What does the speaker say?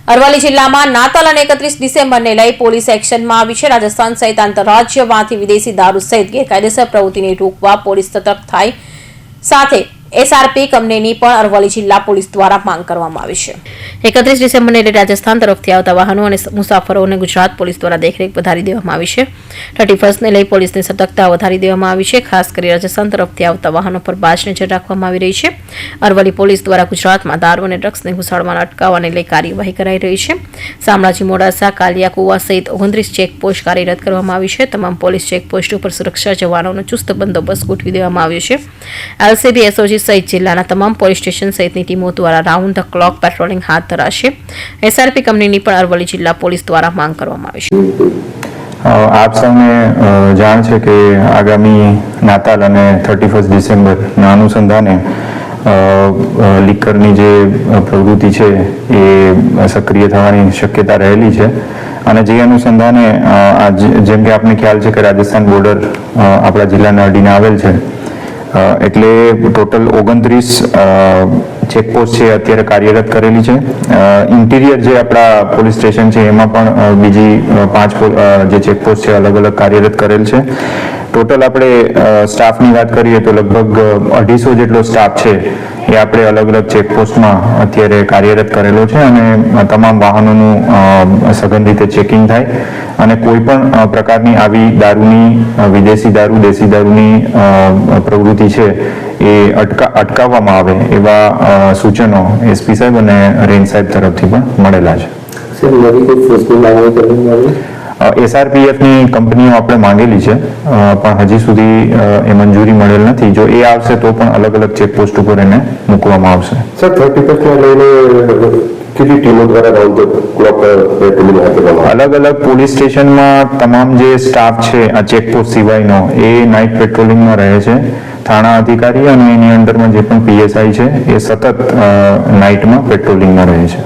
અરવલ્લી જિલ્લામાં નાતાલ અને 31 ડિસેમ્બરને લઈ પોલીસ એક્શનમાં આવી છે। રાજસ્થાન સહિત આંતરરાજ્યમાંથી વિદેશી દારૂ સહિત ગેરકાયદેસર પ્રવૃત્તિને રોકવા પોલીસ સતર્ક થાય સાથે એસઆરપી કંપનીની પણ અરવલ્લી જિલ્લા પોલીસ દ્વારા માંગ કરવામાં આવી છે। 31 ડિસેમ્બરને લઈ રાજસ્થાન તરફથી આવતા વાહનો અને મુસાફરોને ગુજરાત પોલીસ દ્વારા દેખરેખ વધારી દેવામાં આવી છે। 31ને લઈ પોલીસની સતર્કતા વધારી દેવામાં આવી છે। ખાસ કરી રાજસ્થાન તરફથી આવતા વાહનો પર બાજ નજર રાખવામાં આવી રહી છે। અરવલ્લી પોલીસ દ્વારા ગુજરાતમાં દારૂ અને ડ્રગ્સને ઘુસાડવાને અટકાવવાને લઈ કાર્યવાહી કરાઈ રહી છે। શામળાજી, મોડાસા, કાલિયા કુવા સહિત 29 ચેકપોસ્ટ કાર્યરત કરવામાં આવી છે। તમામ પોલીસ ચેકપોસ્ટ ઉપર સુરક્ષા જવાનોનો ચુસ્ત બંદોબસ્ત ગોઠવી દેવામાં આવ્યો છે। એલસીબી, એસઓજી સહિત જિલ્લાના તમામ પોલીસ સ્ટેશન સહિતની ટીમો દ્વારા રાઉન્ડ ધ ક્લોક પેટ્રોલિંગ હાથ ધરાશે। એસઆરપી કંપનીની પણ અરવલ્લી જિલ્લા પોલીસ દ્વારા માંગ કરવામાં આવી છે। આપ સૌને જાણ છે કે આગામી નાતાલ અને 31 ડિસેમ્બરના અનુસંધાને લિકરની જે પ્રવૃત્તિ છે એ સક્રિય થવાની શક્યતા રહેલી છે અને જે અનુસંધાને જેમ કે આપને ખ્યાલ છે કે રાજસ્થાન બોર્ડર આપણા જિલ્લાના અડીને આવેલ છે, એટલે ટોટલ 29 ચેકપોસ્ટ છે અત્યારે કાર્યરત કરેલી છે। ઇન્ટિરિયર જે આપણા પોલીસ સ્ટેશન છે એમાં પણ બીજી 5 જે ચેકપોસ્ટ છે અલગ અલગ કાર્યરત કરેલ છે। ટોટલ આપણે સ્ટાફની વાત કરીએ તો લગભગ 250 જેટલો સ્ટાફ છે એ આપણે અલગ અલગ ચેકપોસ્ટમાં અત્યારે કાર્યરત કરેલો છે અને તમામ વાહનોનું સઘન રીતે ચેકિંગ થાય અને કોઈ પણ પ્રકારની આવી દારૂની વિદેશી દારૂ, દેશી દારૂની પ્રવૃત્તિ છે એ અટકાવવામાં આવે એવા સૂચનો એસપી સાહેબ અને રેન્જ સાહેબ તરફથી પણ મળેલા છે। એસઆરપીએફની કંપનીઓ આપણે માંગેલી છે પણ હજી સુધી એ મંજૂરી મળેલ નથી। જો એ આવશે તો પણ અલગ અલગ ચેકપોસ્ટ ઉપર એને મૂકવામાં આવશે। સર 31ને લઈને કેટલી ટીમો દ્વારા રાઉન્ડ ધ ક્લોક પેટ્રોલિંગ હાથ ધરવામાં? અલગ અલગ પોલીસ સ્ટેશનમાં તમામ જે સ્ટાફ છે આ ચેકપોસ્ટ સિવાયનો એ નાઇટ પેટ્રોલિંગમાં રહે છે। થાણા અધિકારી અને એની અંડરમાં જે પણ પીએસઆઈ છે એ સતત નાઇટમાં પેટ્રોલિંગમાં રહે છે।